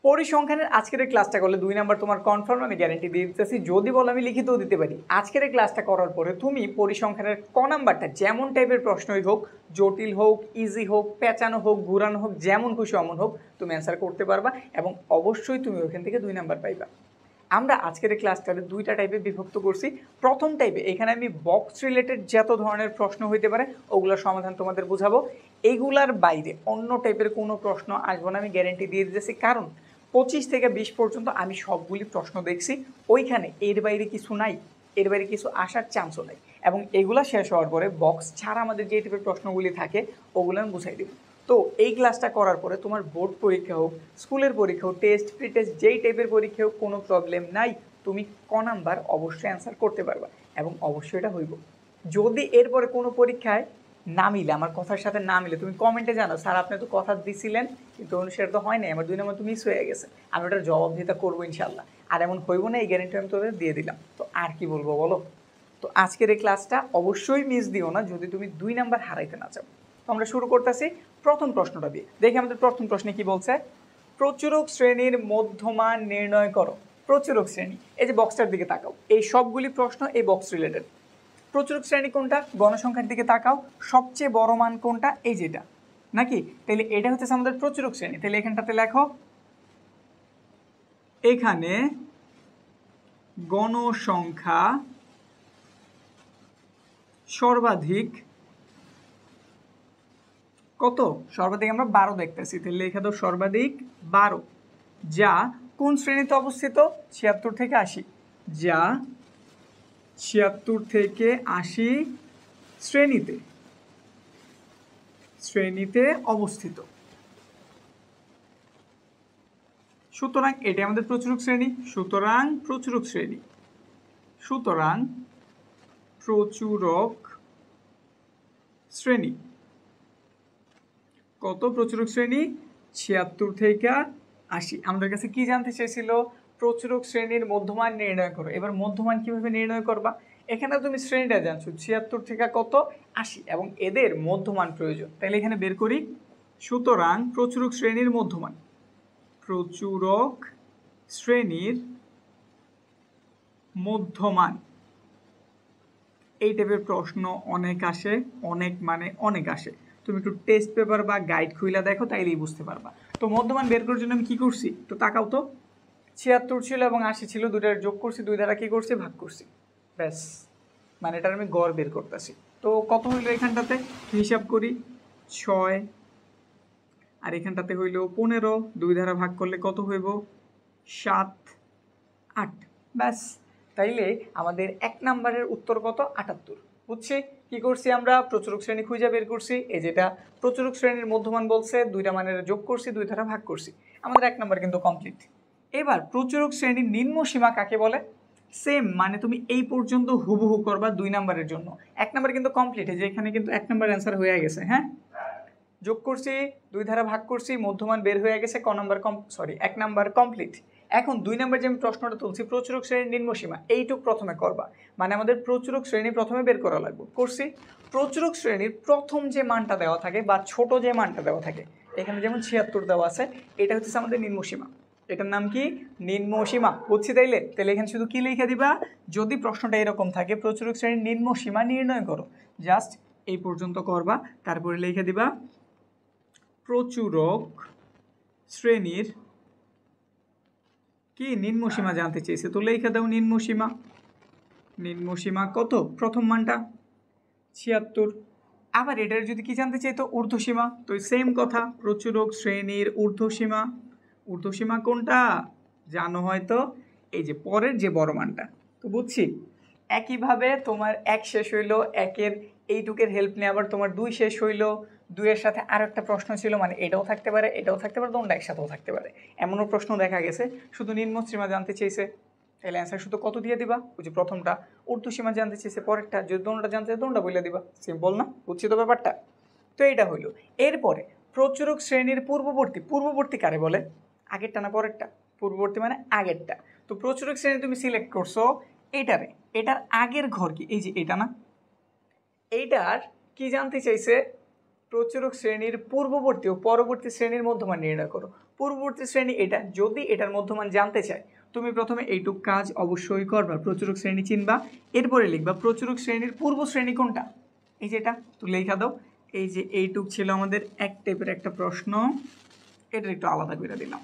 পরিসংখ্যানের আজকের এই ক্লাসটা করলে 2 নাম্বার তোমার কনফার্ম, আমি গ্যারান্টি দিয়ে দিতেছি। যদি বলো আমি লিখিতও দিতে পারি। আজকের এই ক্লাসটা করার পরে তুমি পরিসংখ্যানের ক নাম্বারটা যেমন টাইপের প্রশ্নই হোক, জটিল হোক, ইজি হোক, পেঁচানো হোক, ঘুরানো হোক, যেমন খুশি অমন হোক, তুমি অ্যান্সার করতে পারবা এবং অবশ্যই তুমি ওখান থেকে 2 নাম্বার পাইবা। আমরা আজকের এই ক্লাসটাতে 2টা টাইপে বিভক্ত করছি। প্রথম টাইপে এখানে আমি বক্স রিলেটেড যত ধরনের প্রশ্ন হইতে পারে ওগুলোর সমাধান তোমাদের বুঝাবো। এইগুলার বাইরে অন্য টাইপের কোনো প্রশ্ন আসবো না, আমি গ্যারান্টি দিয়ে দিতেছি। কারণ 25 থেকে 20 পর্যন্ত আমি সবগুলি প্রশ্ন দেখছি, ওইখানে এর বাইরে কিছু নাই, এর বাইরে কিছু আসার চান্সও নাই। এবং এগুলা শেষ হওয়ার পরে বক্স ছাড়া আমাদের যে টাইপের প্রশ্নগুলি থাকে ওগুলো আমি বুঝাই দেবো। তো এই ক্লাসটা করার পরে তোমার বোর্ড পরীক্ষা হোক, স্কুলের পরীক্ষা হোক, টেস্ট প্রি টেস্ট যেই টাইপের পরীক্ষা হোক, কোনো প্রবলেম নাই। তুমি ক নাম্বার অবশ্যই অ্যান্সার করতে পারবা এবং অবশ্যই এটা হইব। যদি এরপরে কোনো পরীক্ষায় না মিলে, আমার কথার সাথে না মিলে, তুমি কমেন্টে জানো স্যার আপনি তো কথা দিছিলেন কিন্তু সেটা তো হয় নাই, আমার 2 নাম্বার তো মিস হয়ে গেছে, আমি ওটার জবাবদিহিতা করবো ইনশাল্লাহ। আর এমন হইব না, এই গ্যারেন্টি আমি তোদের দিয়ে দিলাম। তো আর কি বলবো বলো। তো আজকের এই ক্লাসটা অবশ্যই মিস দিও না যদি তুমি 2 নাম্বার হারাইতে না চাও। তো আমরা শুরু করতেছি প্রথম প্রশ্নটা দিয়ে। দেখি আমাদের প্রথম প্রশ্নে কি বলছে। প্রচুরক শ্রেণীর মধ্যমান নির্ণয় করো। প্রচুরক শ্রেণী, এই যে বক্সটার দিকে তাকাও, এই সবগুলি প্রশ্ন এই বক্স রিলেটেড। প্রচুরক শ্রেণী কোনটা? গণসংখ্যার দিকে তাকাও, সবচেয়ে বড় মান কোনটা? এই যেটা, নাকি? তাহলে এটা হচ্ছে আমাদের প্রচুরক শ্রেণী। তাহলে এখানটাতে লেখো, এখানে গণসংখ্যা সর্বাধিক কত? সর্বাধিক আমরা 12 দেখতেছি, তাহলে লেখা দাও সর্বাধিক 12, যা কোন শ্রেণীতে অবস্থিত? 76 থেকে 80, যা 76 থেকে 80 শ্রেণীতে অবস্থিত। সুতরাং এটা আমাদের প্রচুরক শ্রেণী। সুতরাং প্রচুরক শ্রেণী কত? প্রচুরক শ্রেণী 76 থেকে 80। আমাদের কাছে কি জানতে চেয়েছিল? প্রচুরক শ্রেণীর মধ্যমান নির্ণয় করো। এবার মধ্যমান কিভাবে নির্ণয় করবা? এখানে তুমি শ্রেণীটা জানছো 76 থেকে কত? 80, এবং এদের মধ্যমান প্রয়োজন। তাহলে এখানে বের করি। সুতরাং প্রচুরক শ্রেণীর মধ্যমান, প্রচুরক শ্রেণীর মধ্যমান, এই টাইপের প্রশ্ন অনেক আসে, অনেক মানে অনেক আসে। তুমি একটু টেস্ট পেপার বা গাইড খুইলা দেখো, তাইলেই বুঝতে পারবা। তো মধ্যমান বের করার জন্য আমি কি করছি তো তাকাও তো। 76 ছিল এবং 80 ছিল, দুটার যোগ করছি, 2 দ্বারা কি করছি? ভাগ করছি, ব্যাস। মানে এটার আমি গড় বের করতেছি। তো কত হইলো এখানটাতে? হিসাব করি, 6, আর এখানটাতে হইল 15, 2 দ্বারা ভাগ করলে কত হইব? 7, 8, ব্যাস। তাইলে আমাদের 1 নাম্বারের উত্তর কত? 78। বুঝছি কি করছি আমরা? প্রচুরক শ্রেণী খুঁজে বের করছি। এই যেটা প্রচুরক শ্রেণীর মধ্যমান বলছে, 2টা মানের যোগ করছি, 2 দ্বারা ভাগ করছি। আমাদের 1 নাম্বার কিন্তু কমপ্লিট। এবার প্রচুরক শ্রেণীর নিম্ন সীমা কাকে বলে? সেম, মানে তুমি এই পর্যন্ত হুবহু করবা 2 নাম্বারের জন্য। 1 নাম্বার কিন্তু কমপ্লিট, এই যে এখানে কিন্তু 1 নাম্বার অ্যান্সার হয়ে গেছে। হ্যাঁ, যোগ করছি, 2 দ্বারা ভাগ করছি, মধ্যমান বের হয়ে গেছে। 1 নাম্বার কমপ্লিট। এখন 2 নাম্বার যে আমি প্রশ্নটা তুলছি, প্রচুরক শ্রেণীর নিম্নসীমা, এইটুক প্রথমে করবা। মানে আমাদের প্রচুরক শ্রেণী প্রথমে বের করা লাগবে। করছি। প্রচুরক শ্রেণীর প্রথম যে মানটা দেওয়া থাকে বা ছোট যে মানটা দেওয়া থাকে, এখানে যেমন 76 দেওয়া আছে, এটা হচ্ছে আমাদের নিম্নসীমা। এটার নাম কি? নিম্নসীমা। বুঝছি? তাইলে এখানে শুধু কি লিখে দিবা? যদি প্রশ্নটা এরকম থাকে, প্রচুরক শ্রেণীর নিম্নসীমা নির্ণয় করো, জাস্ট এই পর্যন্ত করবা, তারপরে লিখে দিবা প্রচুরক শ্রেণীর কি নিম্নসীমা জানতে চেয়েছে, তো লেখা দাও নিম্নসীমা কত? প্রথম মানটা 76। আবার এটার যদি কি জানতে চাই, তো ঊর্ধ্বসীমা। তো সেম কথা, প্রচুরক শ্রেণীর ঊর্ধ্বসীমা কোনটা জানো হয়তো, এই যে পরের যে বড় মানটা। তো বুঝছি। একইভাবে তোমার 1 শেষ হইলো, 1-এর এইটুকের হেল্প নিয়ে আবার তোমার 2 শেষ হইলো, 2-এর সাথে আরও একটা প্রশ্ন ছিল, মানে এটাও থাকতে পারে, এটাও থাকতে পারে, তোমরা একসাথেও থাকতে পারে, এমনও প্রশ্ন দেখা গেছে। শুধু নিম্নসীমা জানতে চেয়েছে, তাহলে অ্যান্সার শুধু কত দিয়ে দিবা? ওই যে প্রথমটা। ঊর্ধ্বসীমা জানতে চেয়েছে, পরেরটা। যদি দোনটা জানতে চাই, দোনটা বলে দিবা। সিম্পল না? বুঝছি তো ব্যাপারটা? তো এইটা হইলো। এরপরে প্রচুরক শ্রেণীর পূর্ববর্তী কারে বলে? আগেরটা না পরেরটা? পূর্ববর্তী মানে আগেরটা। তো প্রচুরক শ্রেণী তুমি সিলেক্ট করছো এইটারে, এটার আগের ঘর কি? এই যে এটা না, এইটার কি জানতে চাইছে? প্রচুরক শ্রেণীর পূর্ববর্তী ও পরবর্তী শ্রেণীর মধ্যমান নির্ণয় করো। পূর্ববর্তী শ্রেণী এটা, যদি এটার মধ্যমান জানতে চাই তুমি প্রথমে এইটুক কাজ অবশ্যই করবা, প্রচুরক শ্রেণী চিনবা, এরপরে লিখবা প্রচুরক শ্রেণীর পূর্ব শ্রেণী কোনটা, এই যে এটা তো লেখা দাও। এই যে এইটুক ছিল আমাদের এক টাইপের একটা প্রশ্ন, এটা একটু আলাদা করে দিলাম।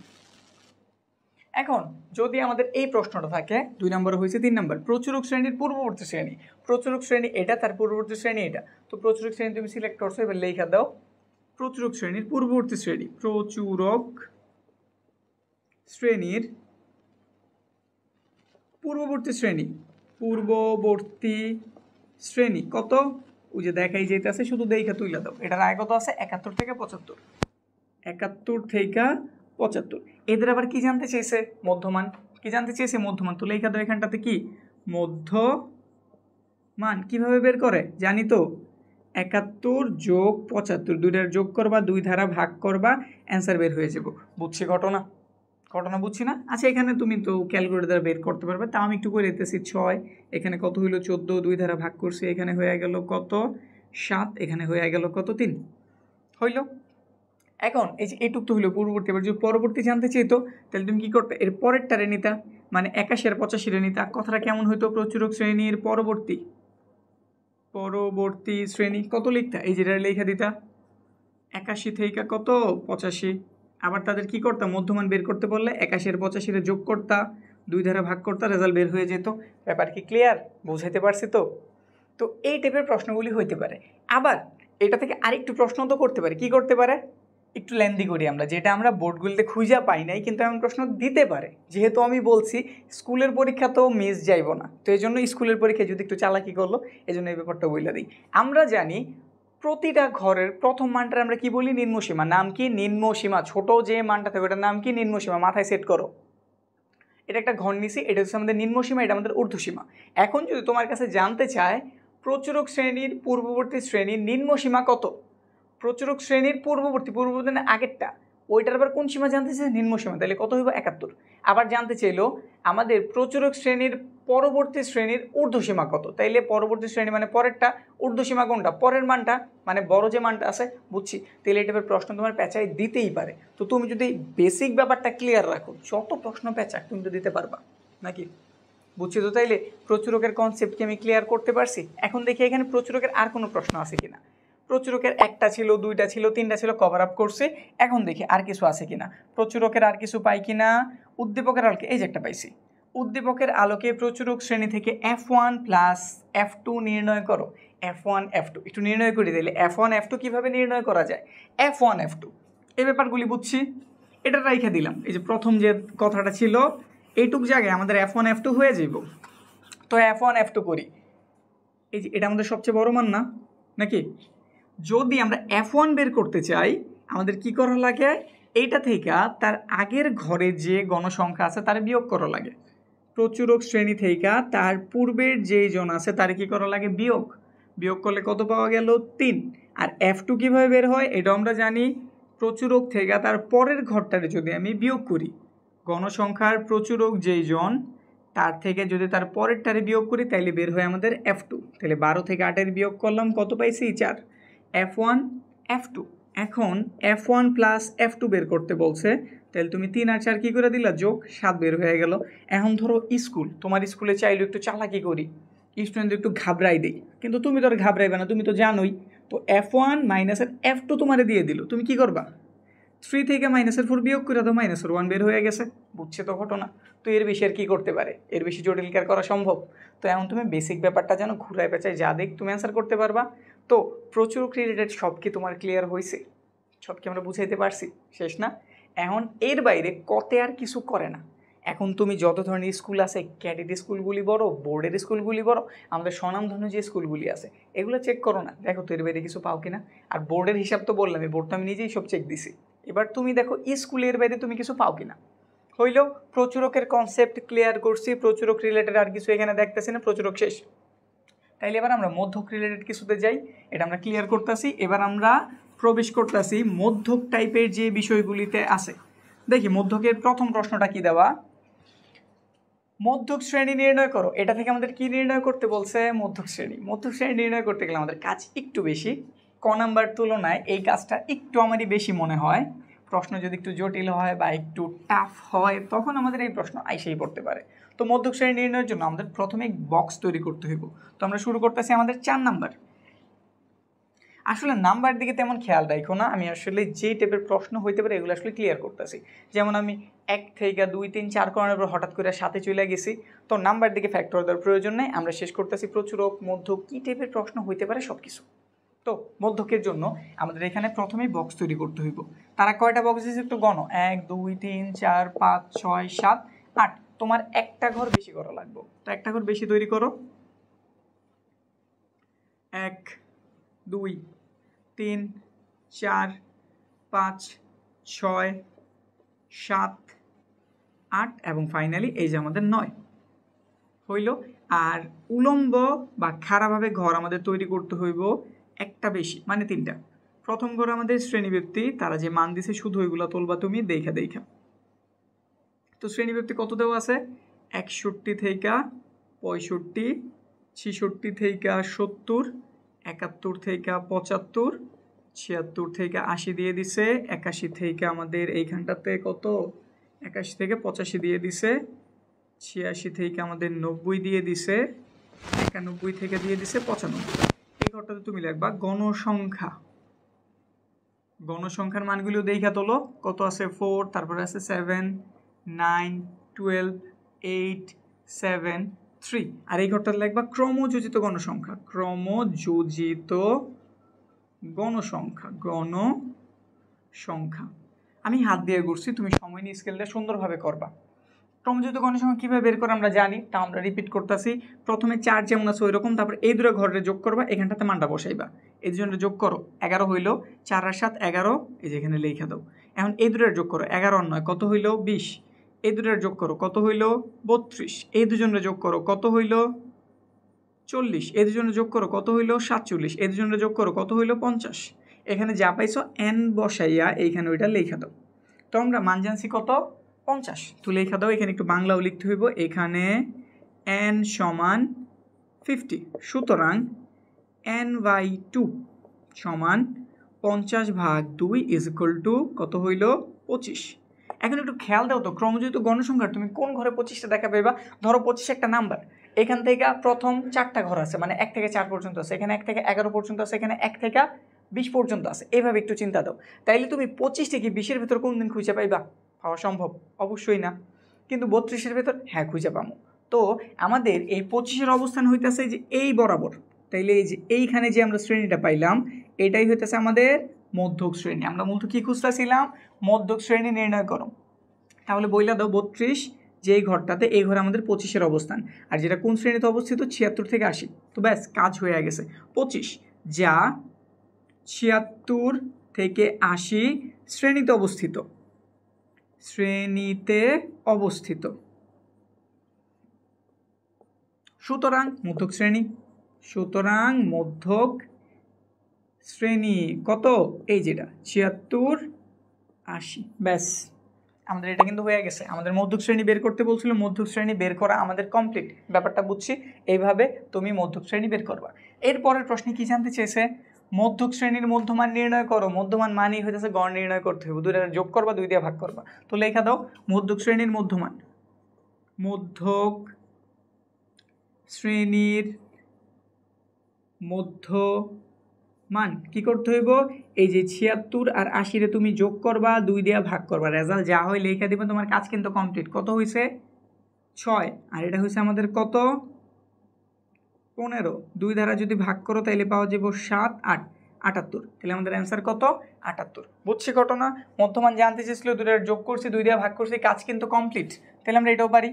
এখন যদি আমাদের এই প্রশ্নটা থাকে 2 নম্বরে হয়েছে 3 নম্বর, প্রচুরক শ্রেণীর পূর্ববর্তী শ্রেণী, প্রচুরক শ্রেণী এটা, তার পূর্ববর্তী শ্রেণী এটা, তো প্রচুরক শ্রেণী তুমি সিলেক্ট করছো, এবার লেখা দাও প্রচুরক শ্রেণীর পূর্ববর্তী শ্রেণী, প্রচুরক শ্রেণীর পূর্ববর্তী শ্রেণী, পূর্ববর্তী শ্রেণী কত, ওই যে দেখাই যেতেছে, শুধু দেখা তুইলা দাও। এটার আয় কত আছে 71 থেকে 75, 71 থেকে 75। এদের আবার কি জানতে চেয়েছে, মধ্যমান, কি জানতে চেয়েছে মধ্যমান, তো লেখা দাও এখানটাতে কি মধ্যমান, কিভাবে বের করে জানি তো, 71 যোগ 75, দুইটার যোগ করবা, 2 দ্বারা ভাগ করবা, অ্যান্সার বের হয়ে যাব। বুঝছি ঘটনা, ঘটনা বুঝছি না? আচ্ছা এখানে তুমি তো ক্যালকুলেটর দ্বারা বের করতে পারবে, তা আমি একটু করে দিতেছি। 6 এখানে কত হইলো 14, 2 দ্বারা ভাগ করছি, এখানে হয়ে গেল কত 7, এখানে হয়ে গেল কত 3 হইল। এখন এই যে এইটুক তো হইলো পূর্ববর্তী, এবার যদি পরবর্তী জানতে চাইতো তাহলে তুমি কি করতে, এর পরেরটারে নিতা, মানে 81 আর 85 রে নিতা। কথাটা কেমন হইতো, প্রচুরক শ্রেণীর পরবর্তী, পরবর্তী শ্রেণী কত লিখতা, এই যেটা লেখা দিতা 81 থেকে কত 85। আবার তাদের কি করতাম, মধ্যমান বের করতে বললে 81 আর 85 রে যোগ করতা, 2 দ্বারা ভাগ করতা, রেজাল্ট বের হয়ে যেত। ব্যাপার কি ক্লিয়ার, বুঝাইতে পারছি তো? তো এই টাইপের প্রশ্নগুলি হইতে পারে। আবার এটা থেকে আরেকটু প্রশ্ন তো করতে পারে, কি করতে পারে, একটু লেন্দি করি আমরা, যেটা আমরা বোর্ডগুলিতে খুঁজে পাই নাই, কিন্তু এমন প্রশ্ন দিতে পারে। যেহেতু আমি বলছি স্কুলের পরীক্ষা তো মিস যাইব না, তো এই জন্য স্কুলের পরীক্ষায় যদি একটু চালাকি করলো, এই জন্য এই ব্যাপারটা বলে দিই। আমরা জানি প্রতিটা ঘরের প্রথম মানটা আমরা কি বলি, নিম্নসীমা। নাম কি, নিম্নসীমা। ছোট যে মানটা থাকে ওটার নাম কি, নিম্নসীমা। মাথায় সেট করো, এটা একটা ঘর নিছি, এটা হচ্ছে আমাদের নিম্নসীমা, এটা আমাদের ঊর্ধ্বসীমা। এখন যদি তোমার কাছে জানতে চায় প্রচুরক শ্রেণীর পূর্ববর্তী শ্রেণীর নিম্নসীমা কত, প্রচুরক শ্রেণীর পূর্ববর্তী, পূর্ববর্তী না আগেরটা, ওইটার আবার কোন সীমা জানতে চাইছে, নিম্নসীমা, তাহলে কত হইব 71। আবার জানতে চাইলো আমাদের প্রচুরক শ্রেণীর পরবর্তী শ্রেণীর ঊর্ধ্বসীমা কত, তাইলে পরবর্তী শ্রেণী মানে পরেরটা, ঊর্ধ্বসীমা কোনটা, পরের মানটা, মানে বড় যে মানটা আছে, বুঝছি। তাহলে এটা প্রশ্ন তোমার পেঁচাই দিতেই পারে। তো তুমি যদি বেসিক ব্যাপারটা ক্লিয়ার রাখো, যত প্রশ্ন পেঁচাক তুমি তো দিতে পারবা নাকি, বুঝছি তো? তাইলে প্রচুরকের কনসেপ্ট কি আমি ক্লিয়ার করতে পারছি? এখন দেখি এখানে প্রচুরকের আর কোনো প্রশ্ন আছে কিনা। প্রচুরকের একটা ছিল, দুইটা ছিল, তিনটা ছিল, কভার আপ করছে। এখন দেখি আর কিছু আছে কিনা, প্রচুরকের আর কিছু পাই কিনা। উদ্দীপকের আলোকে এই যে একটা পাইছি, উদ্দীপকের আলোকে প্রচুরক শ্রেণী থেকে F1 প্লাস F2 নির্ণয় করো। F1 F2 একটু নির্ণয় করে দিলে F1 F2 কীভাবে নির্ণয় করা যায়, F1 F2 এই ব্যাপারগুলি বুঝছি। এটা রেখে দিলাম, এই যে প্রথম যে কথাটা ছিল এইটুক জায়গায় আমাদের F1 F2 হয়ে যাব। তো F1 F2 করি, এই যে এটা আমাদের সবচেয়ে বড় মান না নাকি? যদি আমরা F1 বের করতে চাই আমাদের কি করা লাগে, এইটা থেকে তার আগের ঘরে যে গণসংখ্যা আছে তার বিয়োগ করা লাগে। প্রচুরক শ্রেণী থেকে তার পূর্বের যেই জন আছে তার কি করা লাগে, বিয়োগ। বিয়োগ করলে কত পাওয়া গেল 3। আর F2 কীভাবে বের হয় এটা আমরা জানি, প্রচুরক থেকে তার পরের ঘরটারে যদি আমি বিয়োগ করি, গণসংখ্যার প্রচুরক যেই জন তার থেকে যদি তার পরেরটারে বিয়োগ করি তাইলে বের হয় আমাদের F2। তাহলে 12 থেকে 8 বিয়োগ করলাম, কত পাইছি 4। F1 F2, এখন F1 প্লাস F2 বের করতে বলছে, তাহলে তুমি 3 আর 4 কী করে দিলা, যোগ, 7 বের হয়ে গেল। এখন ধরো স্কুল, তোমার স্কুলে চাইলে একটু চালাকি করি, স্টুডেন্ট একটু ঘাবড়াই দিই, কিন্তু তুমি তো আর ঘাবড়াইবে না, তুমি তো জানোই। তো F1 মাইনাসের F2 তোমারে দিয়ে দিল, তুমি কি করবা, 3 থেকে -4 বিয়োগ করে দাও, -1 বের হয়ে গেছে। বুঝছে তো ঘটনা? তো এর বেশি আর কি করতে পারে, এর বেশি জটিল কার করা সম্ভব? তো এখন তুমি বেসিক ব্যাপারটা যেন ঘুরায় পেঁচায় যা দেখ তুমি অ্যান্সার করতে পারবা। তো প্রচুরক রিলেটেড সব কি তোমার ক্লিয়ার হয়েছে, সব কি আমরা বুঝাইতে পারছি, শেষ না? এখন এর বাইরে কতে আর কিছু করে না। এখন তুমি যত ধরনের স্কুল আছে, ক্যাডেট স্কুলগুলি বড়, বোর্ডের স্কুলগুলি বড়, আমাদের স্বনামধন্য যে স্কুলগুলি আছে এগুলো চেক করো না, দেখো তো এর বাইরে কিছু পাও কিনা। আর বোর্ডের হিসাব তো বললাম, এই বোর্ড তো আমি নিজেই সব চেক দিছি। এবার তুমি দেখো স্কুলের বাইরে তুমি কিছু পাও কিনা। হইলেও প্রচুরকের কনসেপ্ট ক্লিয়ার করছি, প্রচুরক রিলেটেড আর কিছু এখানে দেখতেছি না, প্রচুরক শেষ। তাইলে এবার আমরা মধ্যক রিলেটেড কিছুতে যাই, এটা আমরা ক্লিয়ার করতেছি। এবার আমরা প্রবেশ করতেছি মধ্যক টাইপের যে বিষয়গুলিতে আছে। দেখি মধ্যকের প্রথম প্রশ্নটা কি দেওয়া, মধ্যক শ্রেণী নির্ণয় করো। এটা থেকে আমাদের কি নির্ণয় করতে বলছে, মধ্যক শ্রেণী। মধ্যক শ্রেণী নির্ণয় করতে গেলে আমাদের কাজ একটু বেশি। ক নাম্বার তুলনায় এই কাজটা একটু আমারই বেশি মনে হয়। প্রশ্ন যদি একটু জটিল হয় বা একটু টাফ হয় তখন আমাদের এই প্রশ্ন আইসেই পড়তে পারে। তো মধ্যক শ্রেণী নির্ণয়ের জন্য আমাদের প্রথমে বক্স তৈরি করতে হইব। তো আমরা শুরু করতেছি আমাদের 4 নাম্বার। আসলে নাম্বার দিকে তেমন খেয়াল রাখো না, আমি আসলে যেই টাইপের প্রশ্ন হইতে পারে এগুলো আসলে ক্লিয়ার করতেছি। যেমন আমি 1 থেকে 2 3 4 করার পর হঠাৎ করে সাথে চলে গেছি, তো নাম্বার দিকে ফ্যাক্টর দেওয়ার প্রয়োজন নেই। আমরা শেষ করতেছি প্রচুরক, মধ্যক, কী টাইপের প্রশ্ন হইতে পারে সব কিছু। তো মধ্যকের জন্য আমাদের এখানে প্রথমেই বক্স তৈরি করতে হইব। তারা কয়টা বক্স দিয়েছে একটু গণ, 1 2 3 4 5 6 7 8। তোমার একটা ঘর বেশি করা লাগবে, তো একটা ঘর বেশি তৈরি করো। 1 2 3 4 5 6 7 8 এবং ফাইনালি এই যে আমাদের 9 হইল। আর উলম্ব বা খাড়াভাবে ঘর আমাদের তৈরি করতে হইব একটা বেশি, মানে 3টা। প্রথম ঘর আমাদের শ্রেণীব্যক্তি, তারা যে মান দিছে শুধু ওইগুলো তুলবা তুমি দেখা। তো শ্রেণীব্যক্তি কত দেওয়া আছে, 61 থেকে 65, 66 থেকে 70, 71 থেকে 75, 76 থেকে 80 দিয়ে দিছে, 81 থেকে আমাদের এইখানটাতে কত 81 থেকে 85 দিয়ে দিছে, 86 থেকে আমাদের 90 দিয়ে দিছে, 91 থেকে দিয়ে দিছে 95। এই ঘরটাতে তুমি লিখবা গণসংখ্যা। গণসংখ্যার মানগুলো দেখা তোলো, কত আছে 4, তারপরে আছে 7 9 12 8 7 3। আর এই ঘরটাতে লিখবা ক্রমযোজিত গণসংখ্যা। ক্রমযোজিত গণসংখ্যা, গণসংখ্যা। আমি হাত দিয়ে করছি, তুমি সময় নিয়ে স্কেলটা সুন্দরভাবে করবা। ক্রমযোজিত গণসংখ্যা কীভাবে বের করে আমরা জানি, তা আমরা রিপিট করতেছি। প্রথমে 4 যেমন আছে ওই রকম, তারপর এই দুটো ঘরে যোগ করবা, এখানটাতে মানটা বসাইবা, এই দুজনটা যোগ করো, 11 হইল। 4 আর 7 11, এই যে এখানে লিখে দাও। এখন এই দুটোর যোগ করো, 11 আর 9 কত হইল 20। এই দুটোর যোগ করো, কত হইল 32। এই দুজনের যোগ করো, কত হইল 40। এই দুজনের যোগ করো, কত হইল 47। এই দুজনের যোগ করো, কত হইল 50। এখানে যা পাইছো n বসাইয়া এইখানে ওইটা লেখা দাও। তো আমরা মান জানছি কত 50, তো লেখা দাও। এখানে একটু বাংলাও লিখতে হইব, এখানে n সমান 50, সুতরাং n/2 সমান 50/2 ইজ ইকুয়াল টু কত হইল 25। এখন একটু খেয়াল দাও তো, ক্রমযোজিত গণসংখ্যা তুমি কোন ঘরে 25টা দেখা পাইবা। ধরো 25 একটা নাম্বার, এখান থেকে প্রথম 4টা ঘর আছে, মানে 1 থেকে 4 পর্যন্ত আছে, এখানে 1 থেকে 11 পর্যন্ত আছে, এখানে 1 থেকে 20 পর্যন্ত আছে। এইভাবে একটু চিন্তা দাও, তাইলে তুমি 25 থেকে 20-এর ভিতর কোন দিন খুঁজে পাইবা? পাওয়া সম্ভব? অবশ্যই না। কিন্তু 32-এর ভেতর হ্যাঁ খুঁজে পাবো। তো আমাদের এই 25-এর অবস্থান হইতেছে যে এই বরাবর, তাইলে এই যে এইখানে যে আমরা শ্রেণীটা পাইলাম এটাই হইতেছে আমাদের মধ্যক শ্রেণী। আমরা মূলত কি খুঁজতেছিলাম? মধ্যক শ্রেণী নির্ণয় করো। তাহলে বইলা দাও 32, যেই ঘরটাতে, এই ঘরে আমাদের 25-এর অবস্থান, আর যেটা কোন শ্রেণীতে অবস্থিত 76 থেকে 80। তো ব্যাস কাজ হয়ে গেছে। 25 যা 76 থেকে 80 শ্রেণীতে অবস্থিত, শ্রেণীতে অবস্থিত, সুতরাং মধ্যক শ্রেণী। সুতরাং মধ্যক শ্রেণী কত? এই যেটা 76 80। ব্যাস আমাদের এটা কিন্তু হয়ে গেছে। আমাদের মধ্যক শ্রেণী বের করতে বলছিল, মধ্যক শ্রেণী বের করা আমাদের কমপ্লিট। ব্যাপারটা বুঝছি, এইভাবে তুমি মধ্যক শ্রেণী বের করবা। এরপরের প্রশ্নে কি জানতে চেয়েছে? মধ্যক শ্রেণীর মধ্যমান নির্ণয় করো। মধ্যমান মানই হইতেছে গড় নির্ণয় করতে হবে, দুইটা যোগ করবা, 2 দিয়ে ভাগ করবা। তো লেখা দাও মধ্যক শ্রেণীর মধ্যমান। মধ্যক শ্রেণীর মধ্যমান কি করতে হইব? এই যে 76 আর 80 তুমি যোগ করবা, 2 দিয়ে ভাগ করবা, রেজাল্ট যা হয় লেখা দিবে। তোমার কাজ কিন্তু কমপ্লিট। কত হয়েছে? 6। আর এটা হয়েছে আমাদের কত? 15। 2 দ্বারা যদি ভাগ করো তাহলে পাওয়া যাবে 7 8 78। তাহলে আমাদের অ্যান্সার কত? 78। বুঝছি ঘটনা? মধ্যমান জানতে চেয়েছিল, 2 দ্বারা যোগ করছি, 2 দিয়ে ভাগ করছি, কাজ কিন্তু কমপ্লিট। তাহলে আমরা এটাও পারি।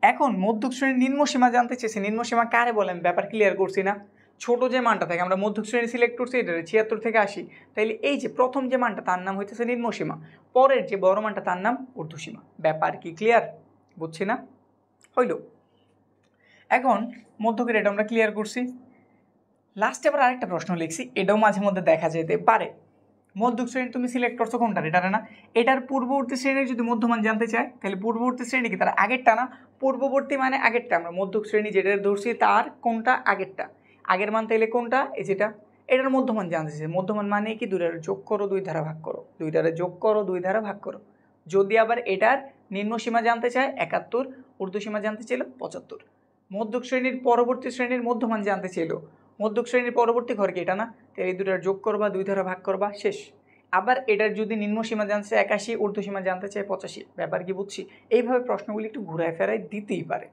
এখন মধ্যক শ্রেণীর নিম্নসীমা জানতে চেয়েছি। নিম্নসীমা কারে বলে? আমি ব্যাপার ক্লিয়ার করছি না। ছোট যে মানটা থাকে, আমরা মধ্যক শ্রেণী সিলেক্ট করছি, এটা 76 থেকে 80। তাইলে এই যে প্রথম যে মানটা তার নাম হইতেছে নিম্নসীমা, পরের যে বড় মানটা তার নাম ঊর্ধ্বসীমা। ব্যাপার কি ক্লিয়ার? বুঝছি না? হইল। এখন মধ্যকের এটা আমরা ক্লিয়ার করছি। লাস্টে আবার আরেকটা প্রশ্ন লিখছি, এটাও মাঝে মধ্যে দেখা যেতে পারে। মধ্যক শ্রেণী তুমি সিলেক্ট করছো কোনটার? এটারে না? এটার পূর্ববর্তী শ্রেণীর যদি মধ্যমান জানতে চায়, তাহলে পূর্ববর্তী শ্রেণী কি তার আগেরটা না? পূর্ববর্তী মানে আগেরটা। আমরা মধ্যক শ্রেণী যেটা ধরছি তার কোনটা? আগেরটা। আগের মান তাইলে কোনটা? এই যেটা। এটার মধ্যমান জানতে চেয়েছে। মধ্যমান মানে কি? দুইটারে যোগ করো, 2 দ্বারা ভাগ করো, দুইটারে যোগ করো, 2 দ্বারা ভাগ করো। যদি আবার এটার নিম্ন সীমা জানতে চায় 71, ঊর্ধ্ব সীমা জানতে চাইল 75। মধ্যক শ্রেণীর পরবর্তী শ্রেণীর মধ্যমান জানতে চাইল, মধ্যক শ্রেণীর পরবর্তী ঘর কি এটা না? তাহলে এই দুটার যোগ করবা, 2 দ্বারা ভাগ করবা, শেষ। আবার এটার যদি নিম্ন সীমা জানতে চায় 81, ঊর্ধ্ব সীমা জানতে চায় 85। ব্যাপার কি বুঝছি? এইভাবে প্রশ্নগুলি একটু ঘুরায় ফেরায় দিতেই পারে।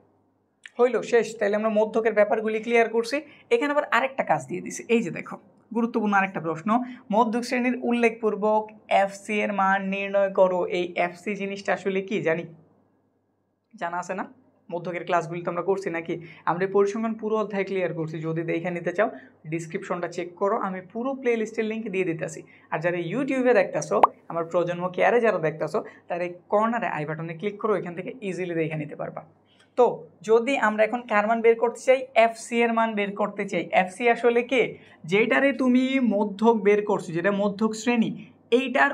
হইল, শেষ। তাহলে আমরা মধ্যকের ব্যাপারগুলি ক্লিয়ার করছি। এখানে আবার আরেকটা কাজ দিয়ে দিছি, এই যে দেখো, গুরুত্বপূর্ণ আরেকটা প্রশ্ন। মধ্যক শ্রেণীর উল্লেখপূর্বক এফসি এর মান নির্ণয় করো। এই এফসি জিনিসটা আসলে কি জানি? জানা আছে না? মধ্যকের ক্লাসগুলি তো আমরা করছি নাকি? আমরা এই পরিসংখ্যান পুরো অধ্যায় ক্লিয়ার করছি। যদি দেখে নিতে চাও ডিসক্রিপশনটা চেক করো, আমি পুরো প্লে লিস্টের লিঙ্ক দিয়ে দিতেছি। আর যারা ইউটিউবে দেখতেছো, আমার প্রজন্ম কেয়ারে যারা দেখতেছো, তারা এই কর্নারে আই বাটনে ক্লিক করো, এখান থেকে ইজিলি দেখে নিতে পারবা। তো যদি আমরা এখন কার মান বের করতে চাই? এফসি এর মান বের করতে চাই। এফসি আসলে কে? যেটারে তুমি মধ্যক বের করছো, যেটা মধ্যক শ্রেণী, এইটার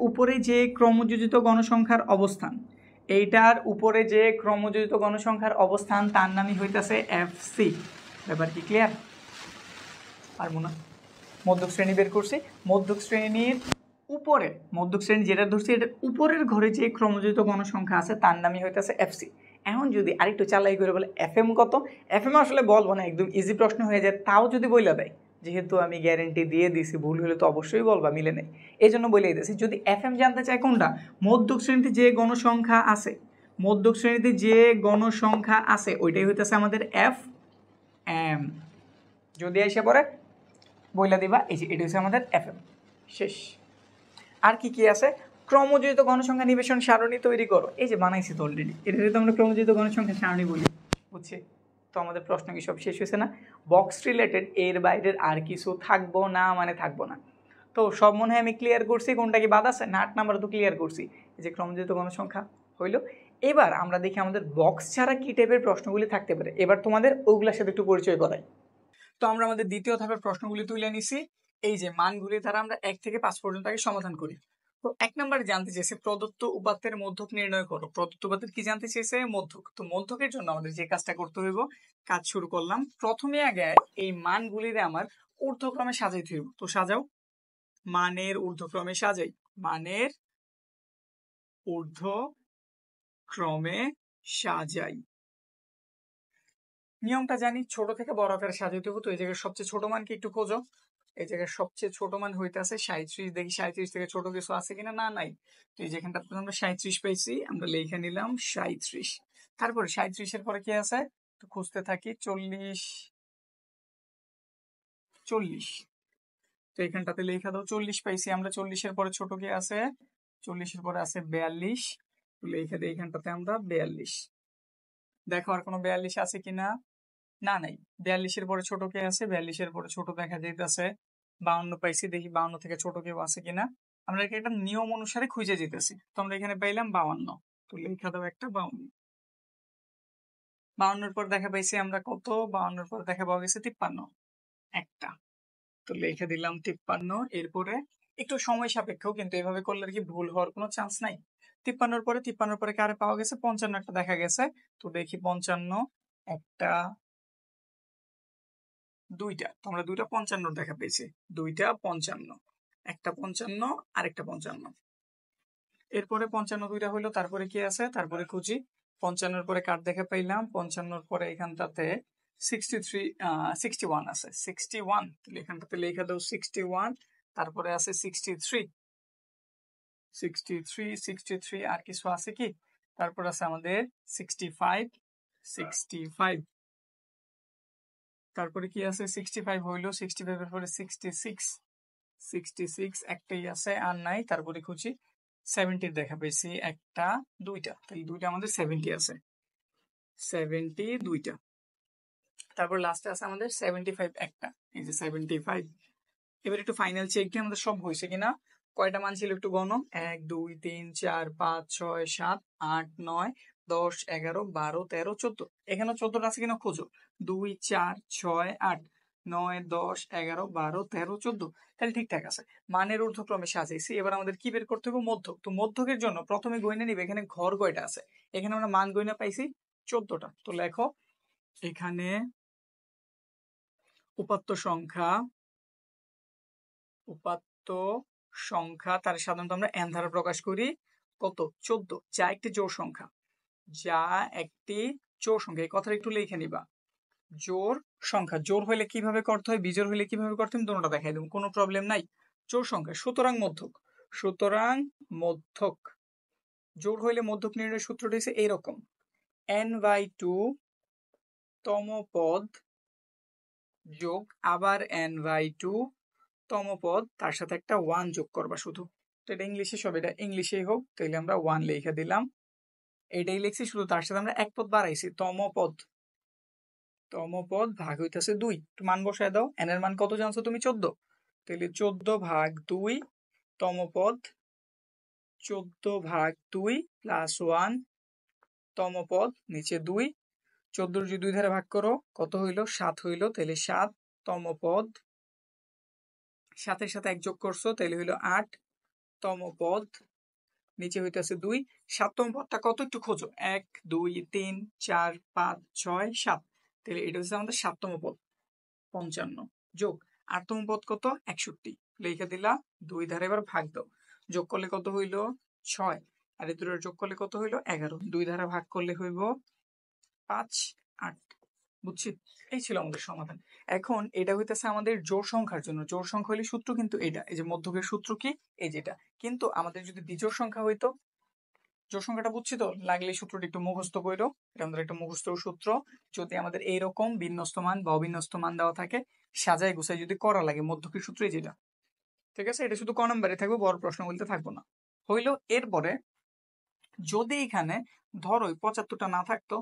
উপরে যে ক্রমযোজিত গণসংখ্যার অবস্থান, এইটার উপরে যে ক্রমযোজিত গণসংখ্যার অবস্থান, তার নামই হইতেছে এফসি। ব্যাপার কি ক্লিয়ার? পারবো না। মধ্যক শ্রেণী বের করছি, মধ্যক শ্রেণীর উপরে, মধ্যক শ্রেণী যেটা ধরছি এটার উপরের ঘরে যে ক্রমযোজিত গণসংখ্যা আছে তার নামই হইতেছে এফসি। এখন যদি আরেকটু চালাই করে বলে এফএম কত? এফএম আসলে বলবো না, একদম ইজি প্রশ্ন হয়ে যায়। তাও যদি বইলা দেয়, যেহেতু আমি গ্যারেন্টি দিয়ে দিছি, ভুল হলে তো অবশ্যই বলবা, মিলে নেই, এই জন্য বলেই দিয়েছি। যদি এফএম জানতে চায় কোনটা? মধ্যক শ্রেণীতে যে গণসংখ্যা আছে, মধ্যক শ্রেণীতে যে গণসংখ্যা আছে ওইটাই হইতেছে আমাদের এফ এম। যদি এসে পড়ে বইলা দিবা, এই যে এটা হচ্ছে আমাদের এফএম, শেষ। আর কি কি আছে? ক্রমযোজিত গণসংখ্যা নিবেশন সারণী তৈরি করো। এই যে বানাইছি তো অলরেডি, এটা তো আমরা ক্রমযোজিত গণসংখ্যা সারণী বলি, বুঝছি? তো আমাদের প্রশ্ন কি সব শেষ হয়েছে না? বক্স রিলেটেড এর বাইরের আর কিছু থাকবো না, মানে থাকবো না। তো সব মনে হয় আমি ক্লিয়ার করছি। কোনটা কি বাদ আছে? না, 8 নাম্বার তো ক্লিয়ার করছি, এই যে ক্রমযোজিত গণসংখ্যা হইলো। এবার আমরা দেখি আমাদের বক্স ছাড়া কি টাইপের প্রশ্নগুলি থাকতে পারে। এবার তোমাদের ওইগুলোর সাথে একটু পরিচয় করাই। তো আমরা আমাদের দ্বিতীয় ধাপের প্রশ্নগুলি তুলে নিছি। এই যে মানগুলি দ্বারা আমরা 1 থেকে 5 পর্যন্ত আগে সমাধান করি। তো 1 নম্বরে জানতে চেয়েছে প্রদত্ত উপাত্তের মধ্যক নির্ণয় করো। প্রদত্ত উপাত্তের কি জানতে চেয়েছে? মধ্যক। তো মধ্যকের জন্য আমাদের যে কাজটা করতে হইব, কাজ শুরু করলাম। প্রথমে আগে এই মানগুলিরে আমার ঊর্ধ্বক্রমে সাজাইতে হইব। তো সাজাও, মানের ঊর্ধ্বক্রমে সাজাই, মানের ঊর্ধ্বক্রমে সাজাই। নিয়মটা জানি, ছোট থেকে বড় আকারে সাজাইতে হতো। এই জায়গায় সবচেয়ে ছোট মান কি একটু খোঁজো। এই জায়গায় সবচেয়ে ছোট মান হইতেছে 37। দেখি 37 থেকে ছোট কিছু আছে কিনা। না, নাই। তো এই যেখানটা আমরা 37 পাইছি, আমরা লিখে নিলাম 37। তারপরে 37-এর পরে কি আছে তো খুঁজতে থাকি, 40। তো এখানটাতে লেখা দাও 40 পাইছি আমরা। 40-এর পরে ছোট কি আছে? 40-এর পরে আছে 42। লিখে দিই এখানটাতে আমরা 42। দেখো আর কোনো 42 আছে কিনা। না, নাই। 42-এর পরে ছোট কে আছে? 42-এর পরে ছোট দেখা যাইতেছে 52 পাইছি। দেখি 52 থেকে ছোট কেউ আছে কিনা। আমরা একটা নিয়ম অনুসারে খুঁজে যেতেছি। তো আমরা এখানে পাইলাম 52। তো লেখা দাও একটা 52। 52-এর পর দেখা পাইছি আমরা কত? 52-এর পর দেখা পাওয়া গেছে 53, একটা। তো লিখে দিলাম 53। এরপরে একটু সময় সাপেক্ষ, কিন্তু এভাবে করলে আর কি ভুল হওয়ার কোনো চান্স নাই। 53-এর পরে কারে পাওয়া গেছে? 55 একটা দেখা গেছে। তো দেখি 55 একটা, দুইটা। তো আমরা দুইটা 55 দেখা পেয়েছি। দুইটা 55, একটা 55 আরেকটা 55। এরপরে 55 দুইটা হইলো। তারপরে কি আছে? তারপরে খুঁজি। 55-এর পরে কার দেখা পাইলাম? 55-এর পরে এখানটাতে 61 আছে। 61, তাহলে এখানটাতে লেখা দাও 61। তারপরে আছে 63। আর কিছু আছে কি? তারপর আছে আমাদের 65। তারপরে কি আছে? 65 হইলো। 65-এর পরে 66 একটাই আছে, আর নাই। তারপরে খুঁজি, 70 দেখা পেয়েছি একটা, দুইটা। তাহলে দুইটা আমাদের 70 আছে, 70 দুইটা। তারপর লাস্টে আছে আমাদের 75 একটা, এই যে 75। এবার একটু ফাইনাল চেক দিয়ে আমাদের সব হয়েছে কিনা। কয়টা মান ছিল একটু গণ। 1 2 3 4 5 6 7 8 9 10 11 12 13 14। এখানে 14টা আছে কিনা খোঁজো। 2 4 6 8 9 10 11 12 13 14। তাহলে ঠিকঠাক আছে। মানের ঊর্ধ্বক্রমে সাজাইছি। এবার আমাদের কি বের করতে হবে? মধ্যক। তো মধ্যকের জন্য প্রথমে গয়না নিবে এখানে ঘর কয়টা আছে। এখানে আমরা মান গয়না পাইছি 14টা। তো লেখো এখানে উপাত্ত সংখ্যা উপাত্ত সংখ্যা তার সাধারণত আমরা n দ্বারা প্রকাশ করি কত 14, যা একটি জোড় সংখ্যা, যা একটি জোড় সংখ্যা। এই কথাটা একটু লিখে নিবা, জোড় সংখ্যা। জোড় হইলে কিভাবে করতে হয়, বিজোড় হইলে কিভাবে করতে হয়, দুটোটা দেখাই দেবো, কোনো প্রবলেম নাই। জোড় সংখ্যা সুতরাং মধ্যক, সুতরাং মধ্যক। জোড় হইলে মধ্যক নির্ণয়ের সূত্রটি হচ্ছে এইরকম, n/2 তম পদ যোগ আবার n/2 তম পদ, তার সাথে একটা 1 যোগ করবা শুধু। তো এটা ইংলিশে, সব এটা ইংলিশেই হোক, তাহলে আমরা 1 লিখে দিলাম। এটাই লিখছি, শুধু তার সাথে আমরা এক পদ বাড়াইছি, তম পদ। তম পদ ভাগ হইতেছে 2, একটু মান বসায় দাও। n এর মান কত জানছো তুমি? 14, তাহলে 14/2 তম পদ, 14/2 প্লাস 1 তম পদ, নিচে 2, 14 যদি 2 ধারে ভাগ করো কত হইলো? 7 হইলো, তাহলে 7 তম পদ, 7 সাথে 1 যোগ করছো তাহলে হইলো 8 তম পদ, নিচে হইতেছে 2। 7 তম পদটা কত একটু খোঁজো, 1 2 3 4 5 6 7, তাহলে এটা হচ্ছে আমাদের 7 তম পদ 55 যোগ 8 তম পদ কত 61, লিখে দিলা। 2 ধারে এবার ভাগ দাও, যোগ করলে কত হইলো 6, আর এই দুটোর যোগ করলে কত হইলো 11, 2 ধারা ভাগ করলে হইব 5 8। বুঝছি? এই ছিল আমাদের সমাধান। এখন এটা হইতেছে আমাদের জোড় সংখ্যার জন্য। জোড় সংখ্যা হইলে সূত্র কিন্তু এটা, এই যে মধ্যকের সূত্র কি এই যেটা। কিন্তু আমাদের যদি বিজোড় সংখ্যা হইতো, জোড় সংখ্যাটা বুঝছি তো, লাগলে সূত্রটা একটু মুখস্থ করো, এটা আমাদের একটা মুখস্থ সূত্র। যদি আমাদের এইরকম বিন্যস্ত মান বা অবিন্যস্ত মান দেওয়া থাকে, সাজায় গুছায় যদি করা লাগে, মধ্যকের সূত্রই যেটা, ঠিক আছে? এটা শুধু ক নম্বরে থাকবে, বড় প্রশ্ন বলতে থাকবো না। হইলো এরপরে যদি এখানে ধরো 75টা না থাকতো,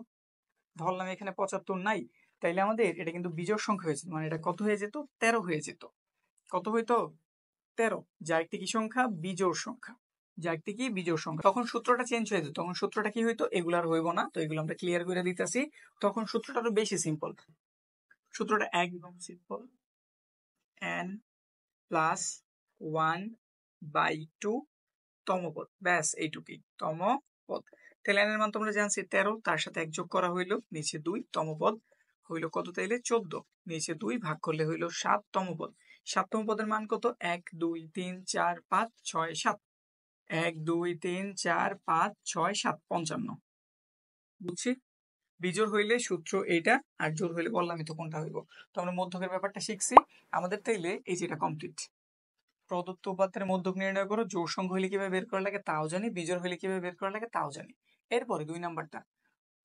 ধরলাম এখানে 75 নাই, তাইলে আমাদের এটা কিন্তু বিজোড় সংখ্যা হয়ে যেত, মানে এটা কত হয়ে যেত? 13 হয়ে যেত। কত হইতো? 13, যা একটি কি সংখ্যা? বিজোড় সংখ্যা, যা একটি কি বিজোড় সংখ্যা। তখন সূত্রটা চেঞ্জ হয়ে যেত, তখন সূত্রটা কি হইতো? এগুলো আর হইব না, তো এগুলো আমরা ক্লিয়ার করে দিতেছি। তখন সূত্রটা আরো বেশি সিম্পল, সূত্রটা একদম সিম্পল, n + 1/2 তম পদ, ব্যাস এইটুকুই তম পদ। তাহলে n এর মান তোমরা জানছি 13, তার সাথে 1 যোগ করা হইলো, নিচে 2 তম পদ হইলো কত? তাইলে 14, নিচে 2 ভাগ করলে হইলো 7 তম পদ। 7 তম পদের মান কত? 1 2 3 4 5 6 7, 1 2 3 4 5 6 7, 55। বুঝছি? বিজোড় হইলে সূত্র এইটা, আর জোড় হইলে বললামই তো কোনটা হইব। তো আমরা মধ্যকের ব্যাপারটা শিখছি আমাদের, তাইলে এই যেটা কমপ্লিট। প্রদত্ত উপাত্তের মধ্যক নির্ণয় করো, জোড় সংখ্যা হইলে কিভাবে বের করা লাগে তাও জানি, বিজোড় হইলে কিভাবে বের করা লাগে তাও জানি। এরপরে 2 নাম্বারটা,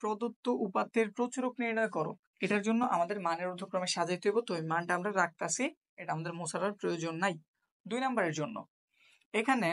প্রদত্ত উপাত্তের প্রচুরক নির্ণয় করো। এটার জন্য আমাদের মানের ঊর্ধ্বক্রমে সাজাইতে হবে, তো এই মানটা আমরা রাখতাছি, এটা আমাদের মোছার প্রয়োজন নাই। 2 নাম্বারের জন্য এখানে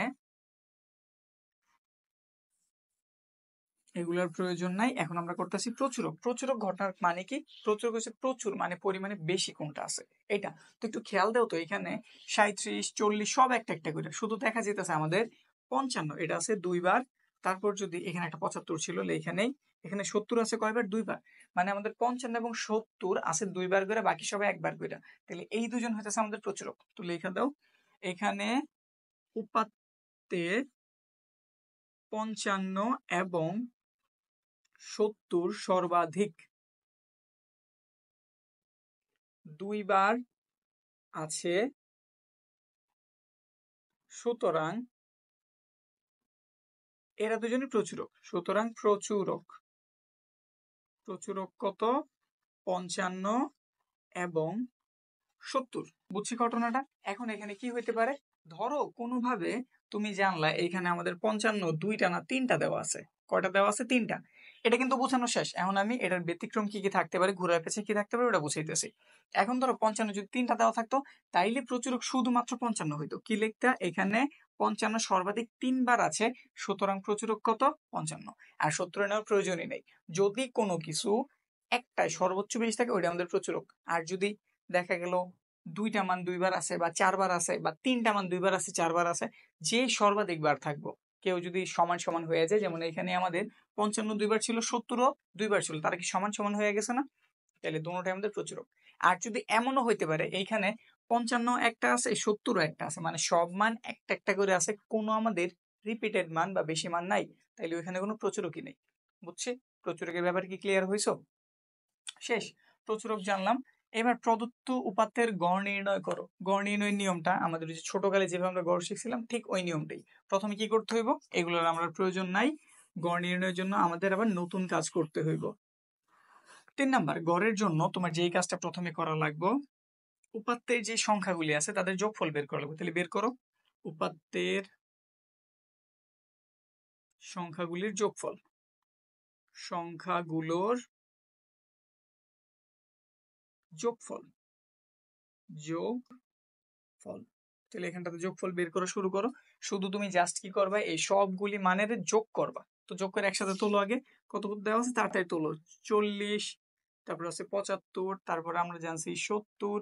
এগুলোর প্রয়োজন নাই। এখন আমরা করতেছি প্রচুরক। প্রচুরক ঘটনার মানে কি? প্রচুরক হচ্ছে প্রচুর, মানে পরিমাণে বেশি কোনটা আছে এটা। তো একটু খেয়াল দাও তো, এখানে 37 40 সব একটা একটা করে, শুধু দেখা যেতেছে আমাদের 55 এটা আছে 2 বার। তারপর যদি এখানে একটা 75 ছিল, এখানেই এখানে 70 আছে কয়বার? 2 বার। মানে আমাদের 55 এবং 70 আছে 2 বার করে, বাকি সবাই একবার করে। তাহলে এই দুজন হইতেছে আমাদের প্রচুরক। তো লেখা দাও এখানে উপাত্তে 55 এবং 70 সর্বাধিক 2 বার আছে, সুতরাং এরা দুজনই প্রচুরক। সুতরাং প্রচুরক, প্রচুরক কত? 55 এবং 70। বুঝছি ঘটনাটা? এখন এখানে কি হইতে পারে? ধরো কোনোভাবে তুমি জানলা এখানে আমাদের 55 2টা না 3টা দেওয়া আছে। কয়টা দেওয়া আছে? 3টা। এটা কিন্তু বোঝানো শেষ। এখন আমি এটার ব্যতিক্রম কি কি থাকতে পারে, ঘুরার পেছে কি থাকতে পারে ওটা বুঝাইতেছি। এখন ধরো 55 যদি 3টা দেওয়া থাকতো, তাইলে প্রচুরক শুধুমাত্র 55 হইতো। কি লিখতা? এখানে 55 সর্বাধিক 3 বার আছে, সুতরাং প্রচুরক কত? 55। আর 70 নেওয়ার প্রয়োজনই নেই। যদি কোনো কিছু একটাই সর্বোচ্চ বেশি থাকে, ওইটা আমাদের প্রচুরক। আর যদি দেখা গেল 2টা মান 2 বার আছে, বা 4 বার আছে, বা 3টা মান 2 বার আছে, 4 বার আছে, যে সর্বাধিক বার থাকবো, কেউ যদি সমান সমান হয়ে যায়, যেমন এখানে আমাদের 55 2 বার ছিল, 70ও 2 বার ছিল, তারা কি সমান সমান হয়ে গেছে না? তাহলে দুটোটাই আমাদের প্রচুরক। আর যদি এমনও হইতে পারে এইখানে 55 একটা আছে, 70ও একটা আছে, মানে সব মান একটা একটা করে আছে, কোনো আমাদের রিপিটেড মান বা বেশি মান নাই, তাইলে ওইখানে কোনো প্রচুরকই নেই। বুঝছি? প্রচুরকের ব্যাপারে কি ক্লিয়ার হইছো? শেষ। প্রচুরক জানলাম। এবার প্রদত্ত উপাত্তের গড় নির্ণয় করো। গড় নির্ণয়ের নিয়মটা আমাদের যে ছোটকালে যেভাবে আমরা গড় শিখছিলাম ঠিক ওই নিয়মটাই। প্রথমে কি করতে হইব, এগুলোর আমরা প্রয়োজন নাই। গড় নির্ণয়ের জন্য আমাদের আবার নতুন কাজ করতে হইব। 3 নাম্বার, গড়ের জন্য তোমার যেই কাজটা প্রথমে করা লাগবে, উপাত্তের যে সংখ্যাগুলি আছে তাদের যোগফল বের করা লাগবে। তাহলে বের করো উপাত্তের সংখ্যাগুলির যোগফল। সংখ্যাগুলোর যোগফল যোগফল তাহলে এখানটাতে যোগফল বের করা শুরু করো। শুধু তুমি জাস্ট কি করবা, এই সবগুলি মানের যোগ করবা। তো যোগ করে একসাথে তোলো। আগে কত দেওয়া আছে তাড়াতাড়ি তোলো। 40, তারপর আছে 75, তারপরে আমরা জানছি 70,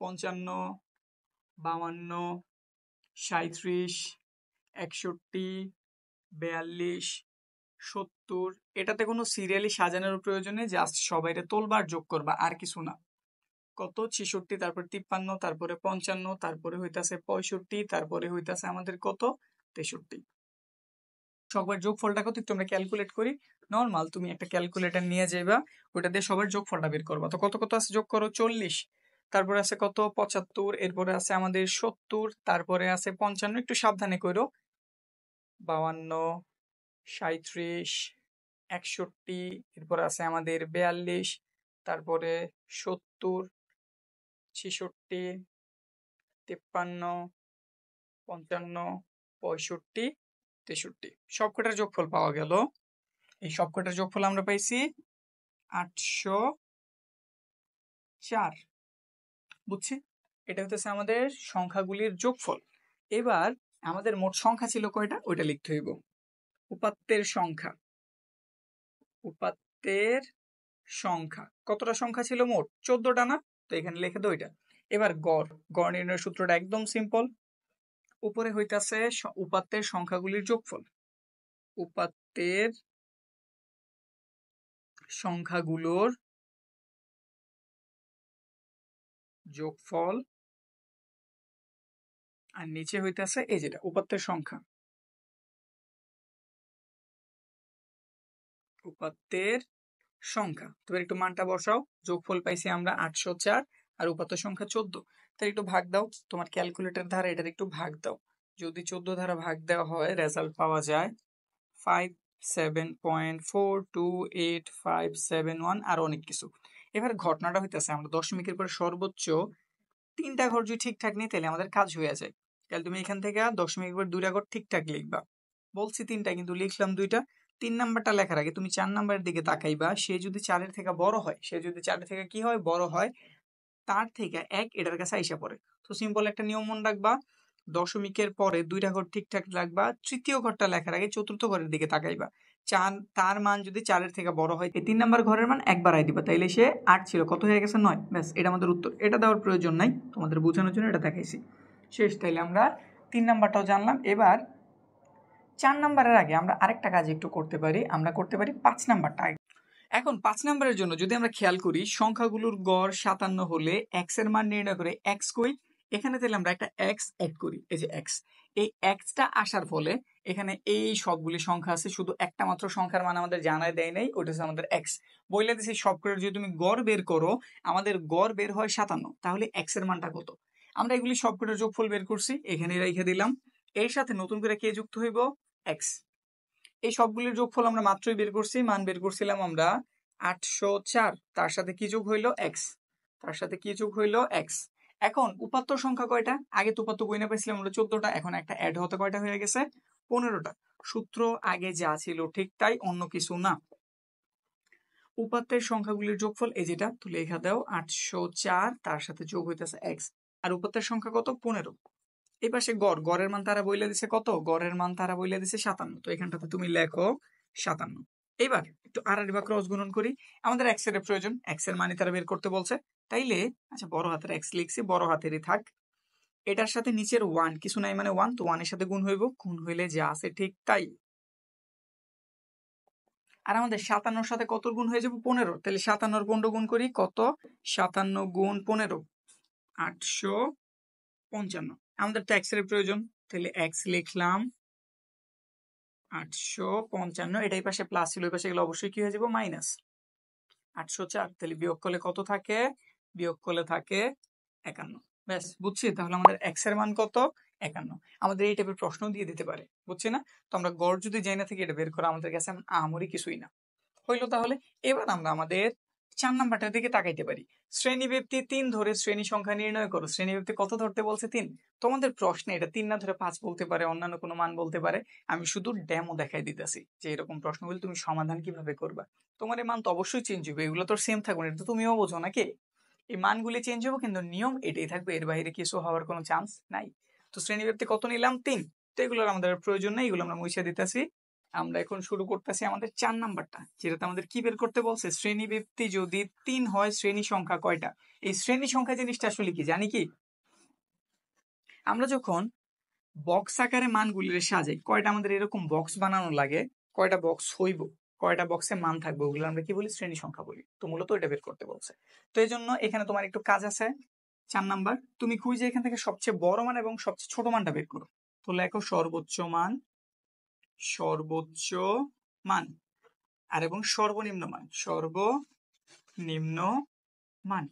55, 52, 37, 61, 42, 70। এটাতে কোনো সিরিয়ালি সাজানোর প্রয়োজন নেই, জাস্ট সবাইরে তোলবা আর যোগ করবা, আর কিছু না। কত 66, তারপর 53, তারপরে 55, তারপরে হইতাছে 65, তারপরে হইতাছে আমাদের কত 63। সবার যোগফলটা কত একটু আমরা ক্যালকুলেট করি। নরমাল তুমি একটা ক্যালকুলেটর নিয়ে যাইবা, ওটা দিয়ে সবার যোগফলটা বের করবা। তো কত কত আছে যোগ করো। 40, তারপরে আছে কত 75, এরপরে আছে আমাদের 70, তারপরে আছে 55, একটু সাবধানে করো। 52, 37, 61, এরপরে আছে আমাদের 42, তারপরে 70, 66, 53, 55, 65, 63। সবকটার যোগফল পাওয়া গেল। এই সবকটার যোগফল আমরা পাইছি 804। বুঝছি? এটা হচ্ছে আমাদের সংখ্যাগুলির যোগফল। এবার আমাদের মোট সংখ্যা ছিল কয়টা ওইটা লিখতে হইব। উপাত্তের সংখ্যা, উপাত্তের সংখ্যা কতটা সংখ্যা ছিল মোট? 14টা না? তো এখানে লিখে দাও এটা। এবার গড়, গড় নির্ণয়ের সূত্রটা একদম সিম্পল। উপরে হইতাছে উপাত্তের সংখ্যাগুলির যোগফল। উপাত্তের সংখ্যাগুলোর যোগফল, আর নিচে হইতাছে এই যেটা উপাত্তের সংখ্যা। উপাত্তের সংখ্যা, তবে একটু মানটা বসাও। যোগফল পাইছি আমরা 804 আর উপাত্ত সংখ্যা 14। তাই একটু ভাগ দাও, তোমার ক্যালকুলেটর দ্বারা এটার একটু ভাগ দাও। যদি 14 দ্বারা ভাগ দেওয়া হয় রেজাল্ট পাওয়া যায় 57.42851 আর অনেক কিছু। এবার ঘটনাটা হইতেছে আমরা দশমিকের পরে সর্বোচ্চ 3টা ঘর যদি ঠিকঠাক নেই তাহলে আমাদের কাজ হয়ে যায়। তাহলে তুমি এখান থেকে দশমিকের পর 2টা ঘর ঠিকঠাক লিখবা। বলছি 3টা কিন্তু লিখলাম 2টা। 3 নাম্বারটা লেখার আগে তুমি 4 নাম্বারের দিকে তাকাইবা। সে যদি 4-এর থেকে বড় হয়, সে যদি 4-এর থেকে কি হয় বড় হয়, তার থেকে 1 এটার কাছে আইসা পড়ে। তো সিম্পল একটা নিয়ম মনে রাখবা, দশমিকের পরে 2টা ঘর ঠিকঠাক রাখবা। তৃতীয় ঘরটা লেখার আগে চতুর্থ ঘরের দিকে তাকাইবা। তার মান যদি 4-এর থেকে বড় হয়, এই 3 নাম্বার ঘরের মান 1 বাড়াই দিবা। তাইলে সে 8 ছিল, কত হয়ে গেছে 9। ব্যাস, এটা আমাদের উত্তর। এটা দেওয়ার প্রয়োজন নাই, তোমাদের বোঝানোর জন্য এটা দেখাইছি। শেষ। তাইলে আমরা 3 নাম্বারটাও জানলাম। এবার 4 নাম্বারের আগে আমরা আরেকটা কাজ একটু করতে পারি, আমরা করতে পারি 5 নাম্বারটা। এখন 5 নাম্বারের জন্য যদি আমরা খেয়াল করি, সংখ্যাগুলোর গড় 57 হলে x এর মান নির্ণয় করে x কই, এখানে তাহলে আমরা একটা x অ্যাড করি। এই যে x, এই xটা আসার ফলে এখানে এই সবগুলি সংখ্যা আছে, শুধু একটা মাত্র সংখ্যার মান আমাদের জানায় দেয় নাই, ওইটা হচ্ছে আমাদের x। বইলে দিছি সবকটার যদি তুমি গড় বের করো, আমাদের গড় বের হয় 57, তাহলে x এর মানটা কত? আমরা এগুলি সবকটার যোগফল বের করছি, এখানে রেখে দিলাম। এর সাথে নতুন করে কে যুক্ত হইব? x। এই সবগুলির যোগফল আমরা মাত্রই বের করছি, মান বের করছিলাম আমরা 804। তার সাথে কি যোগ হইলো? x। তার সাথে কি যোগ হইলো? x। এখন উপাত্ত সংখ্যা কয়টা? আগে তো উপাত্ত কইনা পাইছিলাম আমরা 14টা, এখন একটা অ্যাড হতে কয়টা হয়ে গেছে? 15টা। সূত্র আগে যা ছিল ঠিক তাই, অন্য কিছু না। উপাত্তের সংখ্যাগুলির যোগফল এই যেটা, তো লেখা দাও 804, তার সাথে যোগ হইতেছে x। আর উপাত্তের সংখ্যা কত? 15। এই পাশে গড়, গড়ের মান তারা বইলে দিছে কত? গড়ের মান তারা বইলে দিছে 57। তো এখানটাতে তুমি লেখো 57। এবার একটু আড়াআড়ি বা ক্রস গুণন করি। আমাদের x এর প্রয়োজন, x এর মানে তারা বের করতে বলছে। তাইলে আচ্ছা বড় হাতের x লিখছি, বড় হাতেরই থাক। এটার সাথে নিচের 1 কিছু নাই মানে 1, তো 1 এর সাথে গুণ হইব, গুণ হইলে যা আছে ঠিক তাই। আর আমাদের 57 সাথে কত গুণ হয়ে যাবে? 15। তাহলে 57 15 গুণ করি, কত? 57 গুণ 15, 855। আমাদের তো x এর প্রয়োজন, তাহলে x লিখলাম 855। এটাই পাশে প্লাস ছিল, ওই পাশে গেলে অবশ্যই কি হয়ে যাবে? মাইনাস। 804। তাহলে বিয়োগ করলে কত থাকে? বিয়োগ করলে থাকে 51। ব্যাস, বুঝছি। তাহলে আমাদের x এর মান কত? 51। আমাদের এই টাইপের প্রশ্ন দিয়ে দিতে পারে, বুঝছি না? তো আমরা গড় যদি যাই না থেকে এটা বের করা আমাদের কাছে আহামরি কিছুই না। হইলো তাহলে। এবার আমরা আমাদের 4 নাম্বারটার দিকে তাকাইতে পারি। শ্রেণীব্যাপ্তি 3 ধরে শ্রেণী সংখ্যা নির্ণয় করো। শ্রেণীব্যাপ্তি কত ধরতে বলছে? 3। তোমাদের প্রশ্নে এটা 3 না ধরে 5 বলতে পারে, অন্যান্য কোনো মান বলতে পারে। আমি শুধু ডেমো দেখাই দিতেছি যে এরকম প্রশ্নগুলো তুমি সমাধান কিভাবে করবা। তোমার এই মান তো অবশ্যই চেঞ্জ হবে, এগুলো তো সেম থাকবে না, এটা তো তুমিও বোঝো নাকি? এই মানগুলি চেঞ্জ হবে কিন্তু নিয়ম এটাই থাকবে, এর বাইরে কিছু হওয়ার কোনো চান্স নাই। তো শ্রেণীব্যাপ্তি কত নিলাম? 3। তো এগুলোর আমাদের প্রয়োজন নেই, এগুলো আমরা মুছে দিতেছি। আমরা এখন শুরু করতেছি আমাদের 4 নাম্বারটা, যেটাতে আমাদের কি বের করতে বলছে? শ্রেণীব্যাপ্তি যদি 3 হয় শ্রেণী সংখ্যা কয়টা? এই শ্রেণী সংখ্যা জিনিসটা আসলে কি জানি কি? আমরা যখন বক্স আকারে মানগুলির সাজাই, কয়টা আমাদের এরকম বক্স বানানো লাগে, কয়টা বক্স হইব, কয়টা বক্সে মান থাকবে, ওগুলো আমরা কি বলি? শ্রেণী সংখ্যা বলি। তো মূলত এটা বের করতে বলছে। তো এই জন্য এখানে তোমার একটু কাজ আছে। 4 নাম্বার, তুমি খুঁজে এখান থেকে সবচেয়ে বড় মান এবং সবচেয়ে ছোট মানটা বের করো। তো লেখো সর্বোচ্চ মান, সর্বোচ্চ মান, আর এবং সর্বনিম্ন মান, সর্বনিম্ন মান।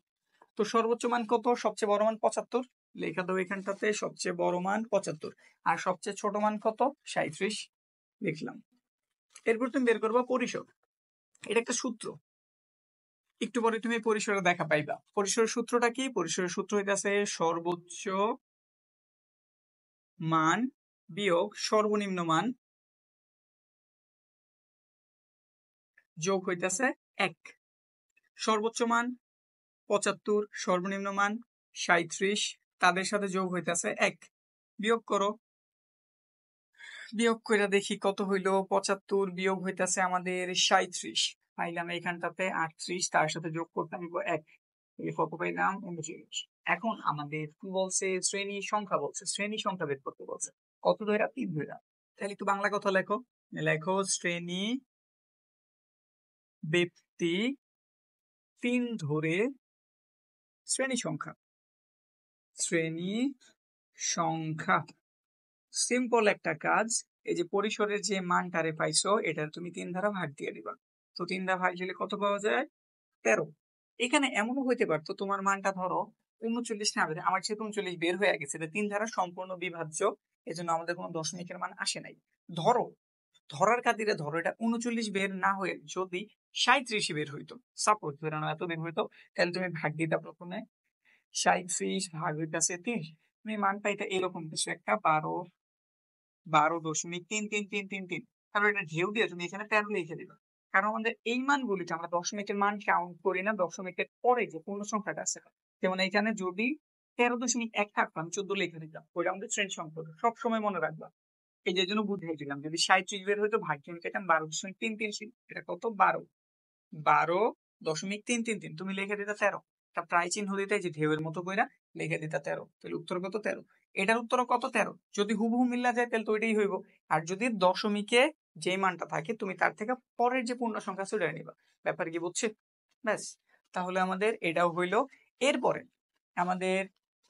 তো সর্বোচ্চ মান কত? সবচেয়ে বড় মান 75, লেখা দাও এখানটাতে সবচেয়ে বড় মান 75। আর সবচেয়ে ছোট মান কত? 37 লিখলাম। এরপর তুমি বের করবা পরিসর। এটা একটা সূত্র, একটু পরে তুমি পরিসরের দেখা পাইবা। পরিসরের সূত্রটা কি? পরিসরের সূত্র হইতাছে সর্বোচ্চ মান বিয়োগ সর্বনিম্ন মান যোগ হইতাছে 1। সর্বোচ্চ মান 75, সর্বনিম্ন মান 37, তাদের সাথে যোগ হইতাছে 1। বিয়োগ করো, বিয়োগ করে দেখি কত হইলো। 75 বিয়োগ হইতাছে আমাদের 37, পাইলাম এখানটাতে 38, তার সাথে যোগ করতে আমি 1, কত পাইলাম? 39। এখন আমাদের কি বলছে? শ্রেণী সংখ্যা বলছে, শ্রেণী সংখ্যা বের করতে বলছে। কত ধইরা? 3 ধইরা। তাহলে একটু বাংলা কথা লেখো, লেখো শ্রেণী ব্যক্তি 3 ধরে শ্রেণী সংখ্যা, শ্রেণী সংখ্যা। সিম্পল একটা কাজ, এই যে পরিসরের যে মানটারে পাইছো এটা তুমি 3 দ্বারা ভাগ দিয়ে দিবা। তো 3 দ্বারা ভাগ দিলে কত পাওয়া যায়? 13। এখানে এমনও হইতে পারতো তোমার মানটা ধরো 39 না, আমার যেহেতু 39 বের হয়ে গেছে, এটা 3 দ্বারা সম্পূর্ণ বিভাজ্য, এজন্য আমাদের কোনো দশমিকের মান আসে নাই। ধরো, ধরার খাতিরে ধরো এটা 39 বের না হয়ে যদি 37 বের হইতো, সাপোজ ধরে নাও এত বের হইতো, তাহলে তুমি ভাগ দিতা প্রথমে 37 ভাগ হইতাছে 30, তুমি মান পাইতা এরকম কিছু একটা 12.333333। তাহলে এটা ঢেউ দিয়ে তুমি এখানে 13 লিখে দিবা। কারণ আমাদের এই মানগুলিতে আমরা দশমিকের মান কাউন্ট করি না, দশমিকের পরে যে পূর্ণ সংখ্যাটা আছে, যেমন এখানে যদি 13.1 থাকতো আমি 14 লিখে দিতাম, ওইটা আমাদের শ্রেণী সংখ্যা। সবসময় মনে রাখবা, এই যে জন্য বুঝিয়ে দিলাম। যদি 37 বের হইতো ভাগ তুমি পেতাম 12.333, এটা কত? 12.333, তুমি লিখে দিতা 13, তা প্রায় চিহ্ন দিতে যে ঢেউয়ের মতো কইরা লিখে দিতা 13। তাহলে উত্তর কত? 13। এটার উত্তর কত? 13। যদি হুবহু মিল্লা যায় তাহলে তো ওইটাই হইব। আর যদি দশমিকে যে মানটা থাকে তুমি তার থেকে পরের যে পূর্ণ সংখ্যা আছে ওটা নিবা। ব্যাপার কি বুঝছি? ব্যাস, তাহলে আমাদের এটাও হইলো। এরপরে আমাদের